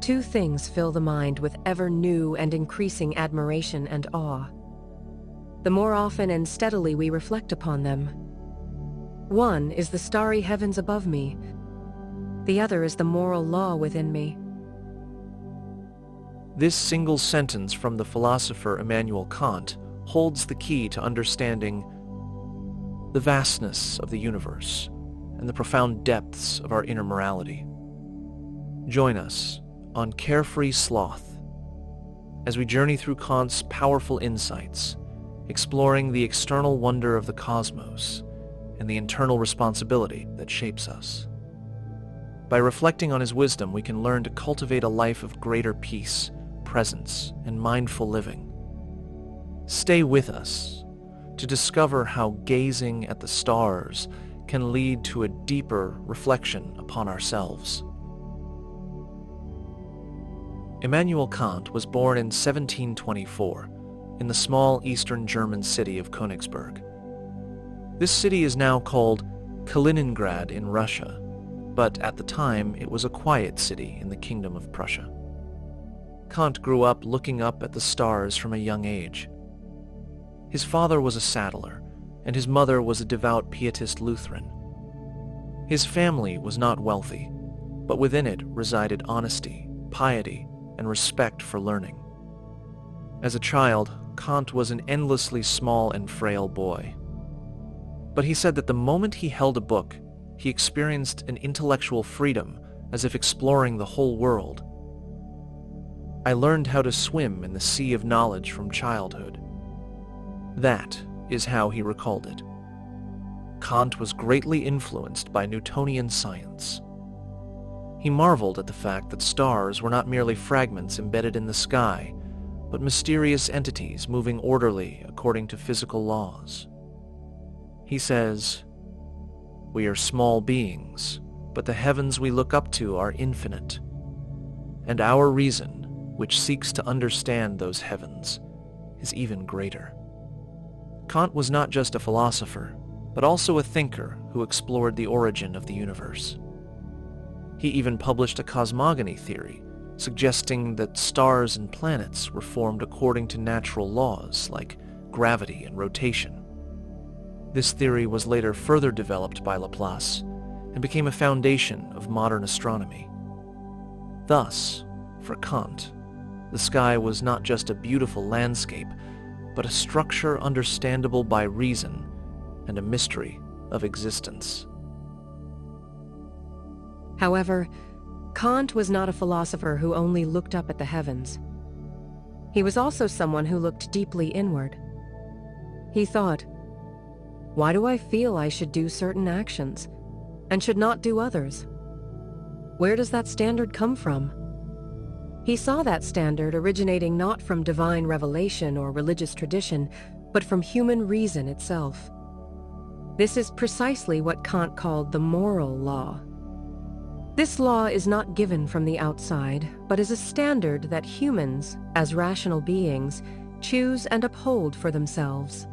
Two things fill the mind with ever new and increasing admiration and awe. The more often and steadily we reflect upon them. One is the starry heavens above me. The other is the moral law within me. This single sentence from the philosopher Immanuel Kant holds the key to understanding the vastness of the universe and the profound depths of our inner morality. Join us on Carefree Sloth as we journey through Kant's powerful insights, exploring the external wonder of the cosmos and the internal responsibility that shapes us. By reflecting on his wisdom, we can learn to cultivate a life of greater peace, presence, and mindful living. Stay with us to discover how gazing at the stars can lead to a deeper reflection upon ourselves. Immanuel Kant was born in 1724 in the small eastern German city of Königsberg. This city is now called Kaliningrad in Russia, but at the time it was a quiet city in the Kingdom of Prussia. Kant grew up looking up at the stars from a young age. His father was a saddler, and his mother was a devout Pietist Lutheran. His family was not wealthy, but within it resided honesty, piety, and respect for learning. As a child, Kant was an endlessly small and frail boy. But he said that the moment he held a book, he experienced an intellectual freedom as if exploring the whole world. I learned how to swim in the sea of knowledge from childhood. That is how he recalled it. Kant was greatly influenced by Newtonian science. He marveled at the fact that stars were not merely fragments embedded in the sky, but mysterious entities moving orderly according to physical laws. He says, "We are small beings, but the heavens we look up to are infinite. And our reason, which seeks to understand those heavens, is even greater." Kant was not just a philosopher, but also a thinker who explored the origin of the universe. He even published a cosmogony theory, suggesting that stars and planets were formed according to natural laws like gravity and rotation. This theory was later further developed by Laplace and became a foundation of modern astronomy. Thus, for Kant, the sky was not just a beautiful landscape, but a structure understandable by reason and a mystery of existence. However, Kant was not a philosopher who only looked up at the heavens. He was also someone who looked deeply inward. He thought, "Why do I feel I should do certain actions and should not do others? Where does that standard come from?" He saw that standard originating not from divine revelation or religious tradition, but from human reason itself. This is precisely what Kant called the moral law. This law is not given from the outside, but is a standard that humans, as rational beings, choose and uphold for themselves.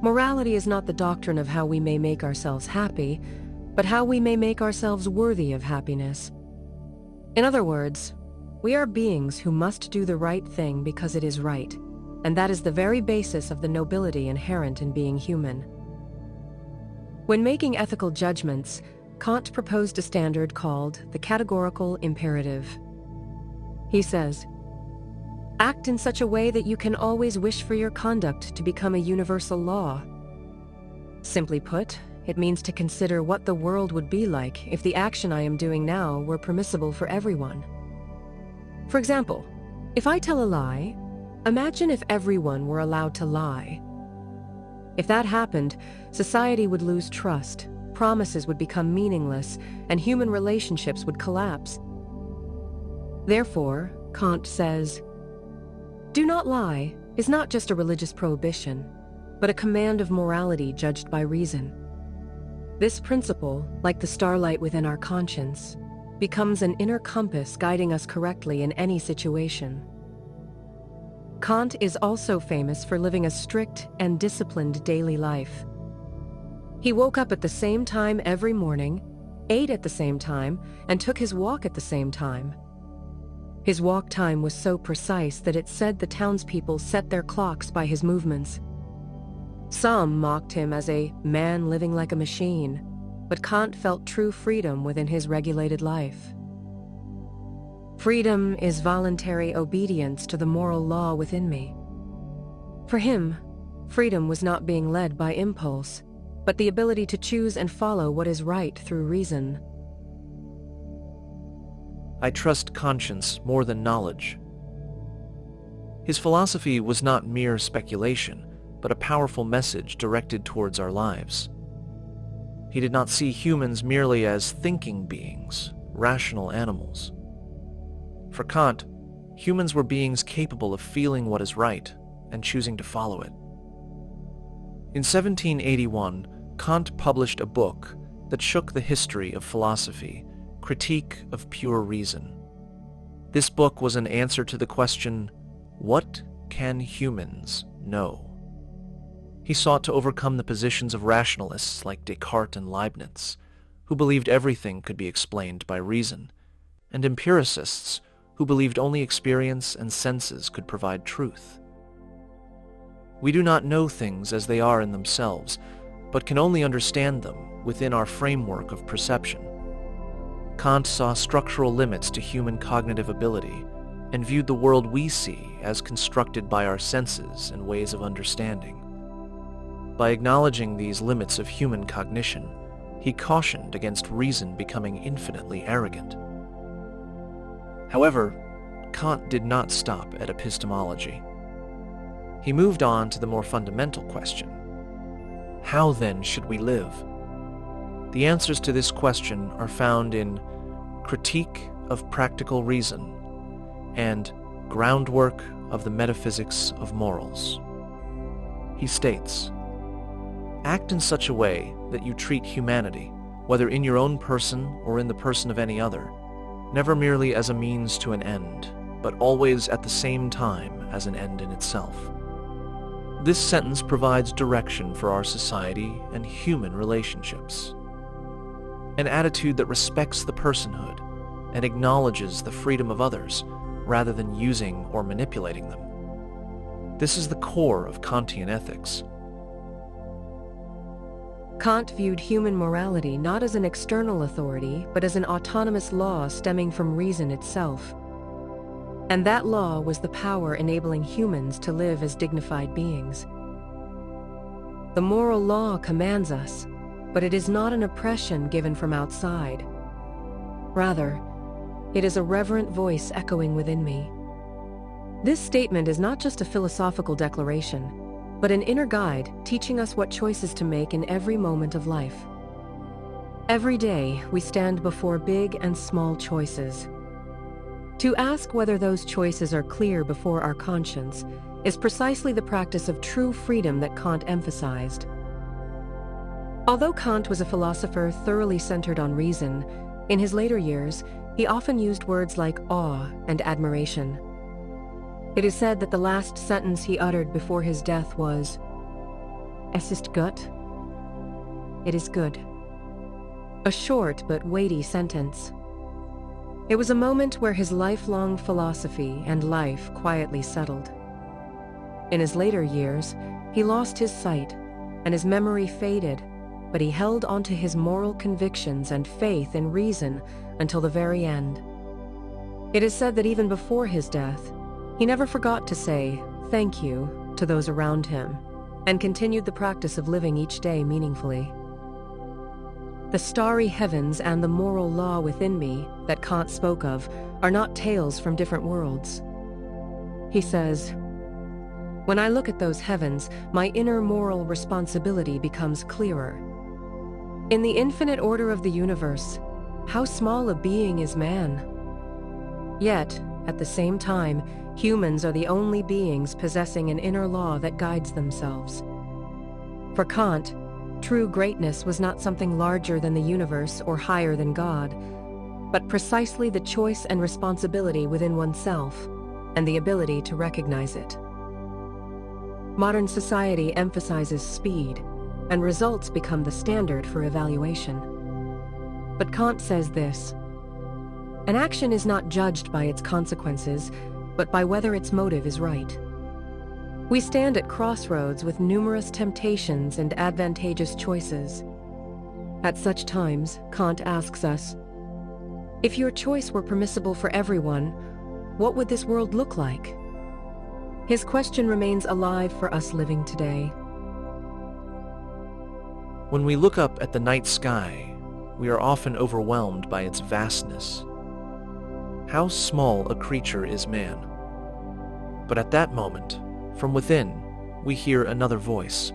Morality is not the doctrine of how we may make ourselves happy, but how we may make ourselves worthy of happiness. In other words, we are beings who must do the right thing because it is right, and that is the very basis of the nobility inherent in being human. When making ethical judgments, Kant proposed a standard called the categorical imperative. He says, "Act in such a way that you can always wish for your conduct to become a universal law." Simply put, it means to consider what the world would be like if the action I am doing now were permissible for everyone. For example, if I tell a lie, imagine if everyone were allowed to lie. If that happened, society would lose trust, promises would become meaningless, and human relationships would collapse. Therefore, Kant says, "Do not lie" is not just a religious prohibition, but a command of morality judged by reason. This principle, like the starlight within our conscience, becomes an inner compass guiding us correctly in any situation. Kant is also famous for living a strict and disciplined daily life. He woke up at the same time every morning, ate at the same time, and took his walk at the same time. His walk time was so precise that it said the townspeople set their clocks by his movements. Some mocked him as a man living like a machine, but Kant felt true freedom within his regulated life. Freedom is voluntary obedience to the moral law within me. For him, freedom was not being led by impulse, but the ability to choose and follow what is right through reason. I trust conscience more than knowledge. His philosophy was not mere speculation, but a powerful message directed towards our lives. He did not see humans merely as thinking beings, rational animals. For Kant, humans were beings capable of feeling what is right and choosing to follow it. In 1781, Kant published a book that shook the history of philosophy, Critique of Pure Reason. This book was an answer to the question, what can humans know? He sought to overcome the positions of rationalists like Descartes and Leibniz, who believed everything could be explained by reason, and empiricists who believed only experience and senses could provide truth. We do not know things as they are in themselves, but can only understand them within our framework of perception. Kant saw structural limits to human cognitive ability and viewed the world we see as constructed by our senses and ways of understanding. By acknowledging these limits of human cognition, he cautioned against reason becoming infinitely arrogant. However, Kant did not stop at epistemology. He moved on to the more fundamental question: how then should we live? The answers to this question are found in Critique of Practical Reason and Groundwork of the Metaphysics of Morals. He states, act in such a way that you treat humanity, whether in your own person or in the person of any other, never merely as a means to an end, but always at the same time as an end in itself. This sentence provides direction for our society and human relationships. An attitude that respects the personhood and acknowledges the freedom of others rather than using or manipulating them. This is the core of Kantian ethics. Kant viewed human morality not as an external authority, but as an autonomous law stemming from reason itself. And that law was the power enabling humans to live as dignified beings. The moral law commands us, but it is not an oppression given from outside. Rather, it is a reverent voice echoing within me. This statement is not just a philosophical declaration, but an inner guide teaching us what choices to make in every moment of life. Every day, we stand before big and small choices. To ask whether those choices are clear before our conscience is precisely the practice of true freedom that Kant emphasized. Although Kant was a philosopher thoroughly centered on reason, in his later years, he often used words like awe and admiration. It is said that the last sentence he uttered before his death was, "Es ist gut." It is good. A short but weighty sentence. It was a moment where his lifelong philosophy and life quietly settled. In his later years, he lost his sight, and his memory faded, but he held onto his moral convictions and faith in reason until the very end. It is said that even before his death, he never forgot to say thank you to those around him, and continued the practice of living each day meaningfully. The starry heavens and the moral law within me that Kant spoke of are not tales from different worlds. He says, when I look at those heavens, my inner moral responsibility becomes clearer. In the infinite order of the universe, how small a being is man? Yet, at the same time, humans are the only beings possessing an inner law that guides themselves. For Kant, true greatness was not something larger than the universe or higher than God, but precisely the choice and responsibility within oneself, and the ability to recognize it. Modern society emphasizes speed, and results become the standard for evaluation. But Kant says this: an action is not judged by its consequences, but by whether its motive is right. We stand at crossroads with numerous temptations and advantageous choices. At such times, Kant asks us, if your choice were permissible for everyone, what would this world look like? His question remains alive for us living today. When we look up at the night sky, we are often overwhelmed by its vastness. How small a creature is man. But at that moment, from within, we hear another voice.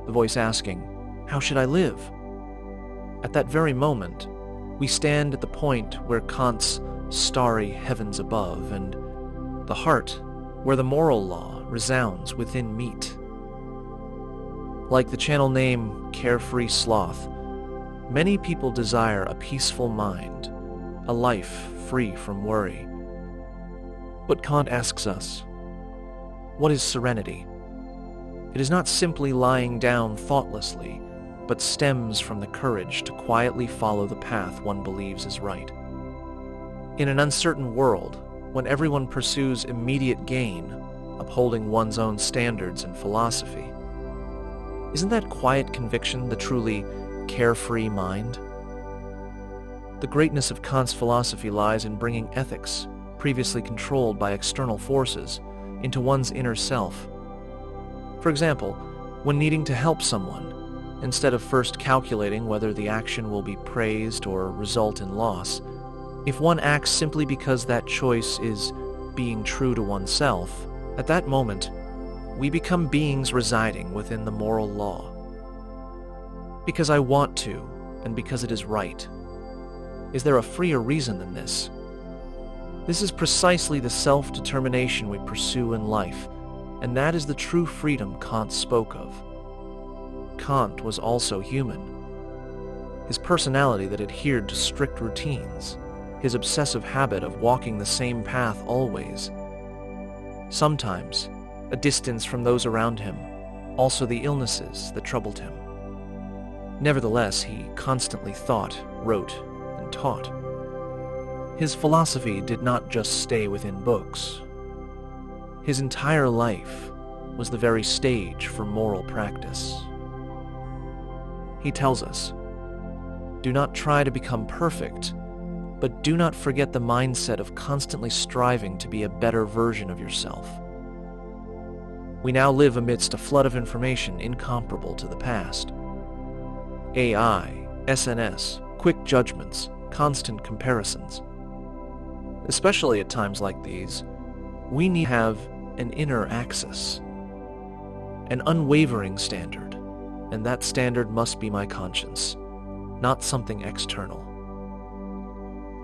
The voice asking, how should I live? At that very moment, we stand at the point where Kant's starry heavens above and the heart where the moral law resounds within meet. Like the channel name Carefree Sloth, many people desire a peaceful mind, a life free from worry. But Kant asks us, what is serenity? It is not simply lying down thoughtlessly, but stems from the courage to quietly follow the path one believes is right. In an uncertain world, when everyone pursues immediate gain, upholding one's own standards and philosophy, isn't that quiet conviction the truly carefree mind? The greatness of Kant's philosophy lies in bringing ethics, previously controlled by external forces, into one's inner self. For example, when needing to help someone, instead of first calculating whether the action will be praised or result in loss, if one acts simply because that choice is being true to oneself, at that moment, we become beings residing within the moral law. Because I want to, and because it is right. Is there a freer reason than this? This is precisely the self-determination we pursue in life, and that is the true freedom Kant spoke of. Kant was also human. His personality that adhered to strict routines, his obsessive habit of walking the same path always, sometimes a distance from those around him, also the illnesses that troubled him. Nevertheless, he constantly thought, wrote, and taught. His philosophy did not just stay within books. His entire life was the very stage for moral practice. He tells us, do not try to become perfect, but do not forget the mindset of constantly striving to be a better version of yourself. We now live amidst a flood of information incomparable to the past. AI, SNS, quick judgments, constant comparisons. Especially at times like these, we need to have an inner axis, an unwavering standard, and that standard must be my conscience, not something external.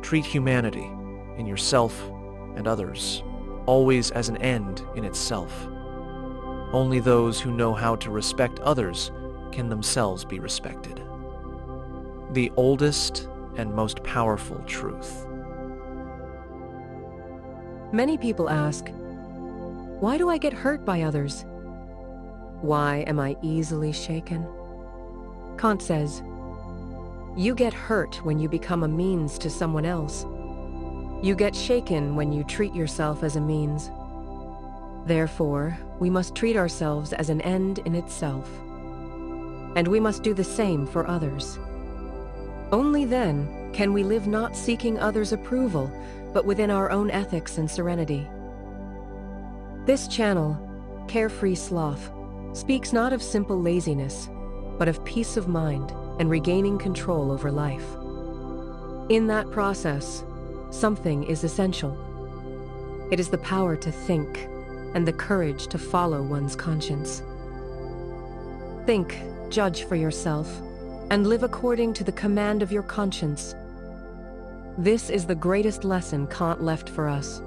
Treat humanity, in yourself and others, always as an end in itself. Only those who know how to respect others can themselves be respected. The oldest and most powerful truth. Many people ask, why do I get hurt by others? Why am I easily shaken? Kant says, you get hurt when you become a means to someone else. You get shaken when you treat yourself as a means. Therefore, we must treat ourselves as an end in itself. And we must do the same for others. Only then can we live not seeking others' approval, but within our own ethics and serenity. This channel, Carefree Sloth, speaks not of simple laziness, but of peace of mind and regaining control over life. In that process, something is essential. It is the power to think and the courage to follow one's conscience. Think, judge for yourself, and live according to the command of your conscience. This is the greatest lesson Kant left for us.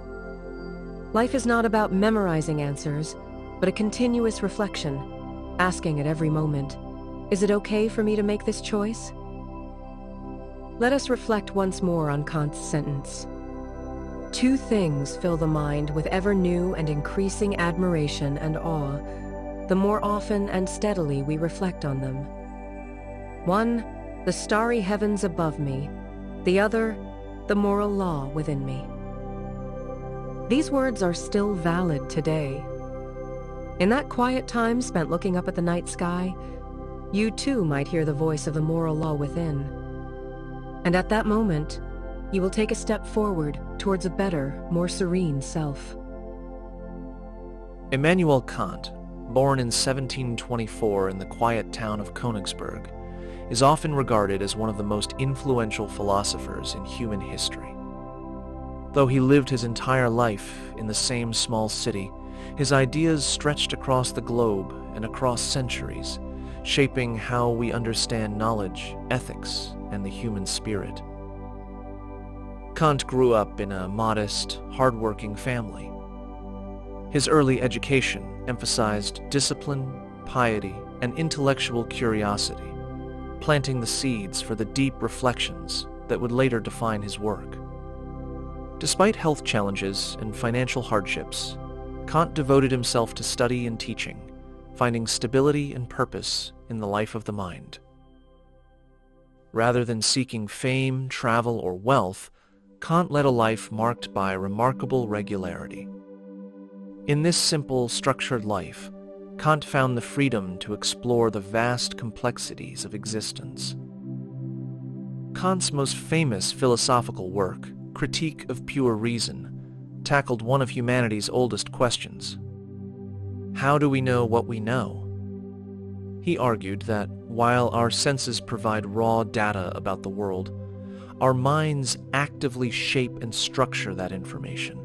Life is not about memorizing answers, but a continuous reflection, asking at every moment, is it okay for me to make this choice? Let us reflect once more on Kant's sentence. Two things fill the mind with ever new and increasing admiration and awe, the more often and steadily we reflect on them. One, the starry heavens above me, the other, the moral law within me. These words are still valid today. In that quiet time spent looking up at the night sky, you too might hear the voice of the moral law within. And at that moment, you will take a step forward towards a better, more serene self. Immanuel Kant, born in 1724 in the quiet town of Königsberg, is often regarded as one of the most influential philosophers in human history. Though he lived his entire life in the same small city, his ideas stretched across the globe and across centuries, shaping how we understand knowledge, ethics, and the human spirit. Kant grew up in a modest, hard-working family. His early education emphasized discipline, piety, and intellectual curiosity, planting the seeds for the deep reflections that would later define his work. Despite health challenges and financial hardships, Kant devoted himself to study and teaching, finding stability and purpose in the life of the mind. Rather than seeking fame, travel, or wealth, Kant led a life marked by remarkable regularity. In this simple, structured life, Kant found the freedom to explore the vast complexities of existence. Kant's most famous philosophical work, Critique of Pure Reason, tackled one of humanity's oldest questions. How do we know what we know? He argued that while our senses provide raw data about the world, our minds actively shape and structure that information.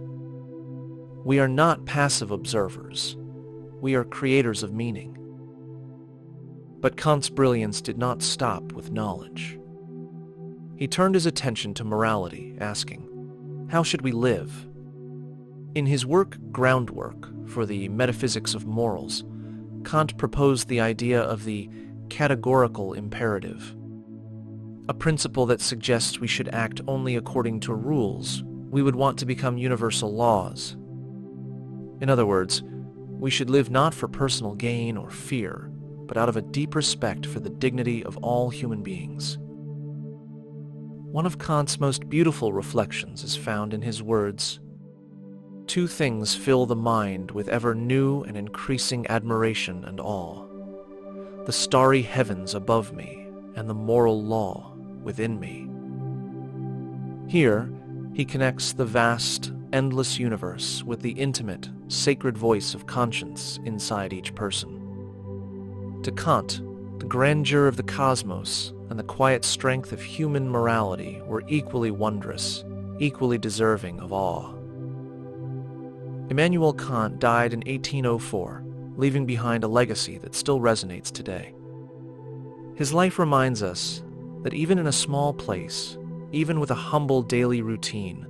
We are not passive observers. We are creators of meaning. But Kant's brilliance did not stop with knowledge. He turned his attention to morality, asking, how should we live? In his work Groundwork for the Metaphysics of Morals, Kant proposed the idea of the categorical imperative, a principle that suggests we should act only according to rules we would want to become universal laws. In other words, we should live not for personal gain or fear, but out of a deep respect for the dignity of all human beings. One of Kant's most beautiful reflections is found in his words, "Two things fill the mind with ever new and increasing admiration and awe, the starry heavens above me and the moral law within me." Here, he connects the vast, endless universe with the intimate, sacred voice of conscience inside each person. To Kant, the grandeur of the cosmos and the quiet strength of human morality were equally wondrous, equally deserving of awe. Immanuel Kant died in 1804, leaving behind a legacy that still resonates today. His life reminds us that even in a small place, even with a humble daily routine,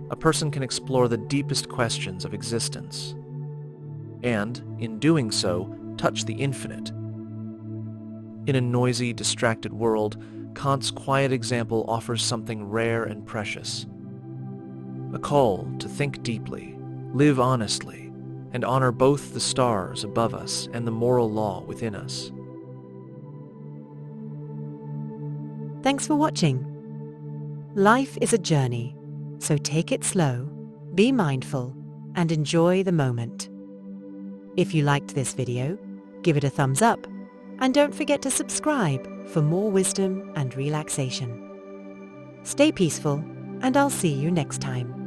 a person can explore the deepest questions of existence, and, in doing so, touch the infinite. In a noisy, distracted world, Kant's quiet example offers something rare and precious. A call to think deeply, live honestly, and honor both the stars above us and the moral law within us. Thanks for watching. Life is a journey, so take it slow, be mindful, and enjoy the moment. If you liked this video, give it a thumbs up, and don't forget to subscribe for more wisdom and relaxation. Stay peaceful, and I'll see you next time.